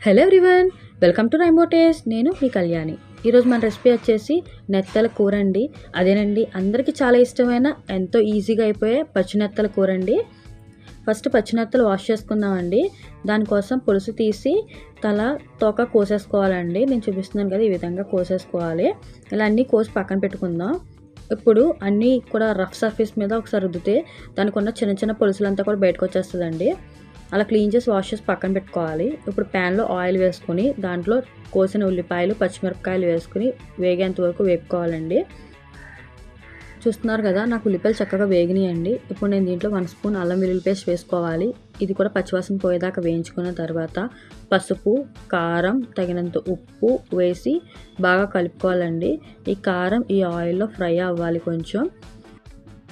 Hello everyone, welcome to rainbow taste. నేను మీ కళ్యాణి. ఈరోజు మన రెసిపీ వచ్చేసి నెత్తల కూర అండి. అదేనండి అందరికీ చాలా ఇష్టమైన, ఎంతో ఈజీగా అయిపోయే పచ్చినెత్తల కూర అండి. ఫస్ట్ పచ్చినెత్తలు వాష్ చేసుకుందామండి. దానికోసం పులుసు తీసి తల తోక కోసేసుకోవాలండి. నేను చూపిస్తున్నాను కదా, ఈ విధంగా కోసేసుకోవాలి. ఇలా అన్నీ కోసి పక్కన పెట్టుకుందాం. ఇప్పుడు అన్నీ కూడా రఫ్ సర్ఫేస్ మీద ఒకసారి రుద్దితే దానికి ఉన్న చిన్న చిన్న పులుసులంతా కూడా బయటకు వచ్చేస్తుందండి. అలా క్లీన్ చేసి వాష్ చేసి పక్కన పెట్టుకోవాలి. ఇప్పుడు ప్యాన్లో ఆయిల్ వేసుకొని దాంట్లో కోసిన ఉల్లిపాయలు, పచ్చిమిరపకాయలు వేసుకుని వేగేంత వరకు వేపుకోవాలండి. చూస్తున్నారు కదా, నాకు ఉల్లిపాయలు చక్కగా వేగినాయండి. ఇప్పుడు నేను దీంట్లో 1 స్పూన్ అల్లం వెల్లుల్లి పేస్ట్ వేసుకోవాలి. ఇది కూడా పచ్చివాసన పోయేదాకా వేయించుకున్న తర్వాత పసుపు, కారం, తగినంత ఉప్పు వేసి బాగా కలుపుకోవాలండి. ఈ కారం ఈ ఆయిల్లో ఫ్రై అవ్వాలి కొంచెం.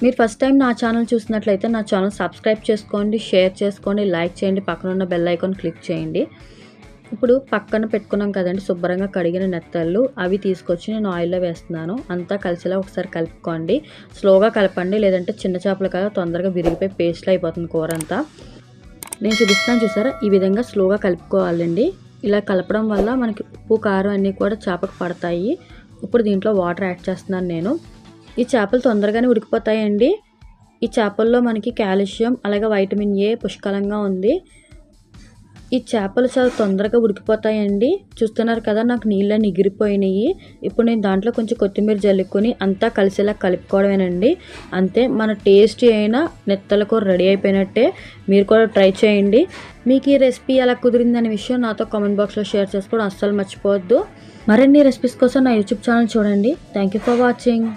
మీరు ఫస్ట్ టైం నా ఛానల్ చూసినట్లయితే నా ఛానల్ సబ్స్క్రైబ్ చేసుకోండి, షేర్ చేసుకోండి, లైక్ చేయండి, పక్కన ఉన్న బెల్ ఐకాన్ క్లిక్ చేయండి. ఇప్పుడు పక్కన పెట్టుకున్నాం కదండి శుభ్రంగా కడిగిన నెత్తళ్ళు, అవి తీసుకొచ్చి నేను ఆయిల్లో వేస్తున్నాను. అంతా కలిసిలా ఒకసారి కలుపుకోండి. స్లోగా కలపండి, లేదంటే చిన్న చేపలు కదా తొందరగా విరిగిపోయి పేస్ట్లో అయిపోతుంది కూర అంతా. నేను చూపిస్తాను చూసారా, ఈ విధంగా స్లోగా కలుపుకోవాలండి. ఇలా కలపడం వల్ల మనకి ఉప్పు కారం అన్నీ కూడా చేపకు పడతాయి. ఇప్పుడు దీంట్లో వాటర్ యాడ్ చేస్తున్నాను నేను. ఈ చేపలు తొందరగానే ఉడికిపోతాయండి. ఈ చేపల్లో మనకి కాల్షియం అలాగే వైటమిన్ ఏ పుష్కలంగా ఉంది. ఈ చేపలు చాలా తొందరగా ఉడికిపోతాయండి. చూస్తున్నారు కదా, నాకు నీళ్ళని ఎగిరిపోయినాయి. ఇప్పుడు నేను దాంట్లో కొంచెం కొత్తిమీర జల్లుకొని అంతా కలిసేలా కలుపుకోవడమేనండి. అంతే, మన టేస్టీ అయిన నెత్తల కూర రెడీ అయిపోయినట్టే. మీరు కూడా ట్రై చేయండి. మీకు ఈ రెసిపీ ఎలా కుదిరిందనే విషయం నాతో కామెంట్ బాక్స్లో షేర్ చేసుకోవడం అస్సలు మర్చిపోవద్దు. మరిన్ని రెసిపీస్ కోసం నా యూట్యూబ్ ఛానల్ చూడండి. Thank you for watching.